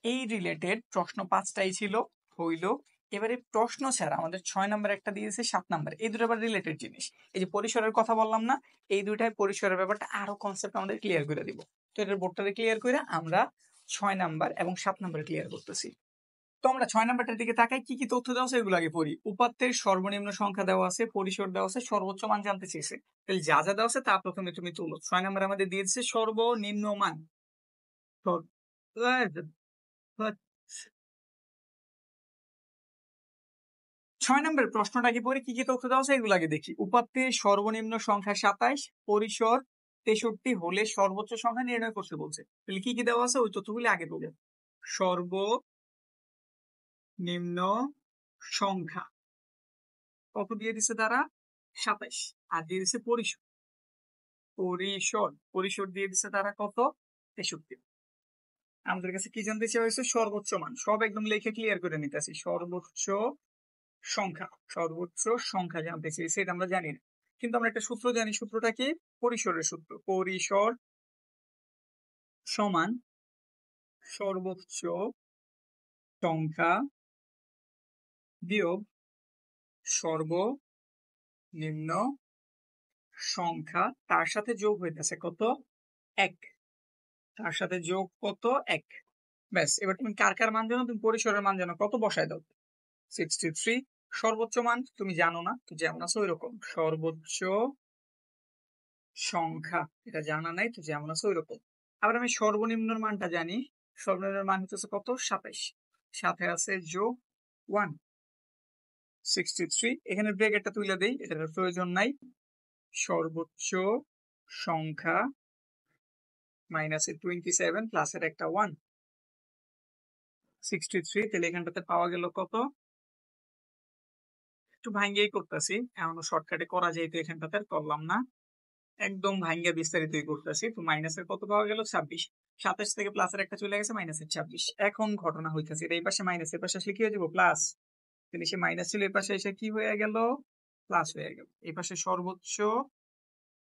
এই রিলেটেড প্রশ্ন 5টাই ছিল, হইলো। এবারে প্রশ্ন ছাড়া আমাদের 6 নাম্বার একটা দিয়েছে, 7 নাম্বার, এই দুটো আবার রিলেটেড জিনিস। এই যে পরিসরের কথা বললাম না, এই দুইটায় পরিসরের ব্যাপারটা আরো কনসেপ্ট আমাদের ক্লিয়ার করে দিব। তো এটার বোর্ডটারে ক্লিয়ার করে আমরা 6 নাম্বার এবং 7 নাম্বার ক্লিয়ার করতেছি। তো আমরা 6 নাম্বারটার দিকে তাকাই, কি কি তথ্য দেওয়া আছে এগুলো আগে পড়ি। উপাত্তের সর্বনিম্ন সংখ্যা দেওয়া আছে, পরিসর দেওয়া আছে, সর্বোচ্চ মান জানতে চেয়েছে। তাহলে যা যা দেওয়া আছে তা প্রথমে তুমি তুলো। 6 নাম্বার আমাদের দিয়েছে সর্বনিম্ন মান। 6 নম্বর প্রশ্নটা কি পড়ি, কি কি তথ্য দেওয়া আছে এগুলো আগে দেখি। উপাত্তের সর্বনিম্ন সংখ্যা 27, পরিসর 63 হলে সর্বোচ্চ সংখ্যা নির্ণয় করতে বলছে। তাহলে কি কি দেওয়া আছে ওই তথ্যগুলি আগে বলে। সর্বনিম্ন সংখ্যা কত দিয়ে দিছে তারা? 27। আর দিয়ে দিছে পরিসর, পরিসর দিয়ে দিছে তারা কত? 63। আমাদের কাছে কি জানতে চাওয়া হয়েছে? সর্বোচ্চ মান। সব একদম লেখে ক্লিয়ার করে নিতেছি। সর্বোচ্চ সংখ্যা, সর্বোচ্চ সংখ্যা জানতে চেয়েছে, এটা আমরা জানি না, কিন্তু আমরা একটা সূত্র জানি। সূত্রটা কি? পরিসরের সূত্র। পরিসর সমান সর্বোচ্চ সংখ্যা বিয়োগ সর্বনিম্ন সংখ্যা, তার সাথে যোগ হইতেছে কত? 1। তার সাথে যোগ কত 1। ব্যাস, এবার তুমি কার কার মান জানো, তুমি পরিসরের মান জানো, কত বসায় দাও 63। সর্বোচ্চ মান তুমি জানো না, তো যেমন আছে ওই রকম সর্বোচ্চ সংখ্যা এটা জানা নাই, তো যেমন আছে ওই রকম। আবার আমি সর্বনিম্ন মানটা জানি, সর্বনিম্ন মান হচ্ছে কত 27, সাথে আছে যোগ 1 63। এখানে ব্র্যাকেটটা তুলে দেই, এটার প্রয়োজন নাই। সর্বোচ্চ সংখ্যা মাইনাস 27 প্লাসের একটা 1 63। তাহলে এখানটাতে পাওয়া গেল কত, একটু ভাঙ্গিয়েই করতেছি, এমন শর্টকাটে করা যায়, তো এখানটাতে আর করলাম না, একদম ভাঙ্গা বিস্তারিতই করতেছি। তো মাইনাসের কত পাওয়া গেল 26, 27 থেকে প্লাসের একটা চলে গেছে মাইনাসের 26। এখন ঘটনা হইতেছে, এটা এই পাশে মাইনাসের পাশে আসলে কি হয়ে যাবো প্লাস, তাহলে সে মাইনাস ছিল এই পাশে এসে কি হয়ে গেল প্লাস হয়ে গেল। এই পাশে সর্বোচ্চ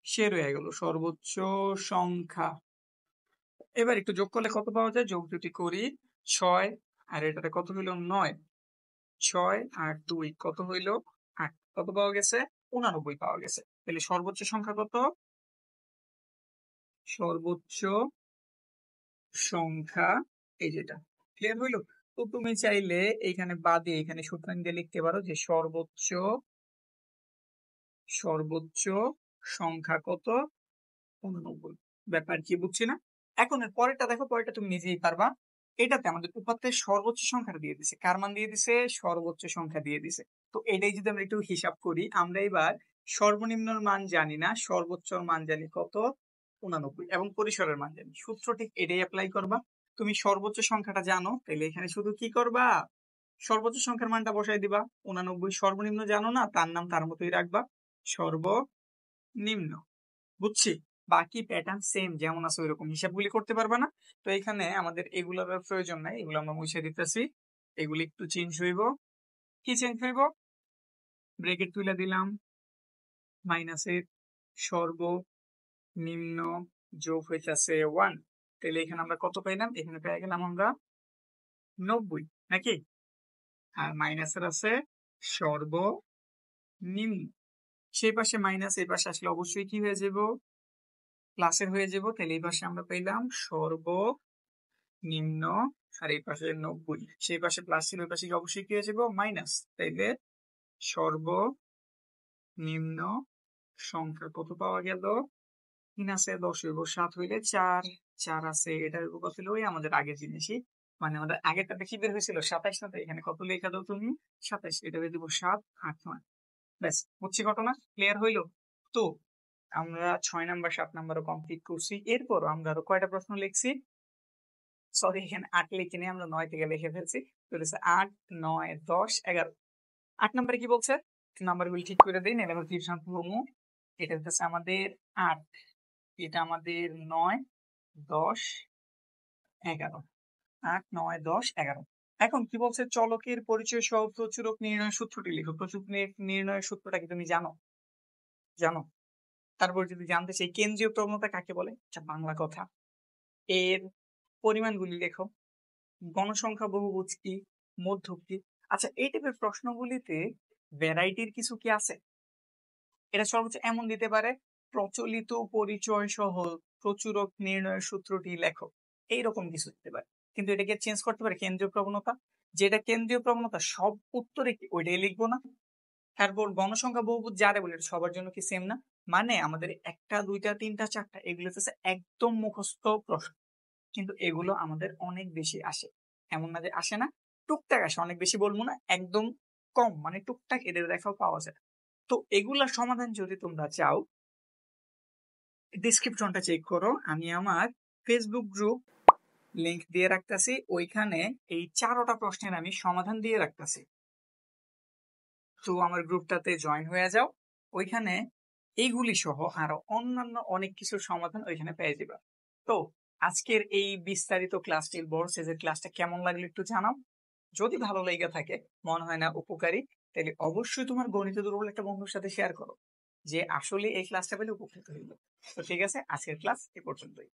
সে রয়ে গেল সর্বোচ্চ সংখ্যা। এবার একটু যোগ করলে কত পাওয়া যায়, যোগ দুটি করি 6, আর এটাতে কত হইল 9, 6 আর 2 কত হইল 8, কত পাওয়া গেছে 89 পাওয়া গেছে। তাহলে সর্বোচ্চ সংখ্যা কত, সর্বোচ্চ সংখ্যা এই যেটা। ক্লিয়ার হইলো? তো তুমি চাইলে এইখানে বাদে এখানে সূত্র দিয়ে লিখতে পারো যে সর্বোচ্চ সংখ্যা কত 89। ব্যাপার কি বুঝছি না। এখন এর পরেরটা দেখো, পরেরটা তুমি নিজেই পারবা। এটাতে আমাদের উপাত্তের সর্বোচ্চ সংখ্যাটা দিয়ে দিছে, কার মান দিয়ে দিছে, সর্বোচ্চ সংখ্যা দিয়ে দিছে। তো এটাই যদি আমরা একটু হিসাব করি, আমরা এবার সর্বনিম্নর মান জানি না, সর্বোচ্চর মান জানি কত 89, এবং পরিসরের মান জানি। সূত্র ঠিক এটাই অ্যাপ্লাই করবা। তুমি সর্বোচ্চ সংখ্যাটা জানো, তাহলে এখানে শুধু কি করবা, সর্বোচ্চ সংখ্যার মানটা বসাই দিবা 89। সর্বনিম্ন জানো না, তার নাম তার মতোই রাখবা, সর্বনিম্ন। বুঝছি, বাকি প্যাটার্ন সেম যেমন আছে ওইরকম হিসাবগুলি করতে পারবা না। তো এখানে আমাদের এগুলোর প্রয়োজন নাই, এগুলো আমরা মুছে দিতেছি। এগুলি একটু চেঞ্জ হইব, কি চেঞ্জ হইব, ব্রেকেট তুলে দিলাম, মাইনাসের সর্বনিম্ন যোগ হইতেছে 1। তাহলে এখানে আমরা কত পাইলাম, এখানে পেয়ে গেলাম আমরা 90 নাকি, আর মাইনাসের আছে সর্বনিম্ন, সেই পাশে মাইনাস, এই পাশে আসলে অবশ্যই কি হয়ে যাব প্লাসের হয়ে যাব। তাহলে এই পাশে আমরা পেলাম সর্বনিম্ন, আর এই পাশে 90, সেই পাশে প্লাস ছিল, ওই পাশে অবশ্যই কি হয়ে যাব মাইনাস। তাইলে সর্বনিম্ন সংখ্যা কত পাওয়া গেল, 3 আছে 10 হইব, 7 হইলে 4, 4 আছে, এটার কত ছিল ওই আমাদের আগের জিনিসই, মানে আমাদের আগেরটাতে কি বের হয়েছিল 27 না, এখানে কত লেখা দাও তুমি 27, এটা দিয়ে দিব 7, 8, 9। ব্যাস, বুঝছি ঘটনা, ক্লিয়ার হইলো? তো আমরা 6 নাম্বার 7 নাম্বারও কমপ্লিট করছি। এরপর আমরা আরো কয়টা প্রশ্ন লিখছি, সরি এখানে 8 লিখে নিয়ে আমরা 9 থেকে লিখে ফেলছি। তো 8, 9, 10, 11। 8 নাম্বারে কি বলছে, নাম্বারগুলি ঠিক করে দিই, নাহলে আমরা টিউশন পড়বো। এটা হচ্ছে আমাদের 8, এটা আমাদের 9, 10, 11। 8, 9, 10, 11। এখন কি বলছে, চলকের পরিচয় সহ প্রচুরক নির্ণয় সূত্রটি লিখো। প্রচুরক নির্ণয়ের সূত্রটা কি তুমি জানো? জানো? তারপর যদি জানতে চাই কেন্দ্রীয় প্রবণতা কাকে বলে, আচ্ছা বাংলা কথা। এর পরিমাণগুলি লেখো। গণসংখ্যা বহুভুজ কি, মধ্যক কি। আচ্ছা এই টাইপের প্রশ্নগুলিতে ভ্যারাইটির কিছু কি আছে, এটা সর্বোচ্চ এমন দিতে পারে, প্রচলিত পরিচয় সহ প্রচুরক নির্ণয়ের সূত্রটি লেখো, এইরকম কিছু দিতে পারে। কিন্তু এটাকে চেঞ্জ করতে পারে কেন্দ্রীয় প্রবণতা, যেটা কেন্দ্রীয় প্রবণতা সব উত্তরে কি ওইটাই লিখবো না। তারপর গণসংখ্যা বহুভুজ যারে বলে সবার জন্য কি সেম না, মানে আমাদের 1টা 2টা 3টা 4টা এগুলো হচ্ছে একদম মুখস্থ প্রশ্ন, কিন্তু এগুলো আমাদের অনেক বেশি আসে, এমন না যে আসে না, টুকটাক আসে, অনেক বেশি বলবো না, একদম কম, মানে টুকটাক এদের দেখাও পাওয়া যায়। তো এগুলার সমাধান যদি তোমরা চাও, ডিসক্রিপশনটা চেক করো, আমি আমার ফেসবুক গ্রুপ লিংক দিয়ে রাখতেছি, ওইখানে এই 4টা প্রশ্নের আমি সমাধান দিয়ে রাখতেছি। তো আমার গ্রুপটাতে জয়েন হয়ে যাও, ওইখানে এইগুলি সহ আরো অন্যান্য অনেক কিছুর সমাধান ওইখানে পেয়ে যাবে। তো আজকের এই বিস্তারিত ক্লাসটির বড় সাইজের ক্লাসটা কেমন লাগলো একটু জানাও। যদি ভালো লেগে থাকে, মনে হয় না উপকারী, তাহলে অবশ্যই তোমার গণিত দুর্বল একটা বন্ধুর সাথে শেয়ার করো, যে আসলে এই ক্লাসটা পেলে উপকৃত হইল। তো ঠিক আছে, আজকের ক্লাস এ পর্যন্তই।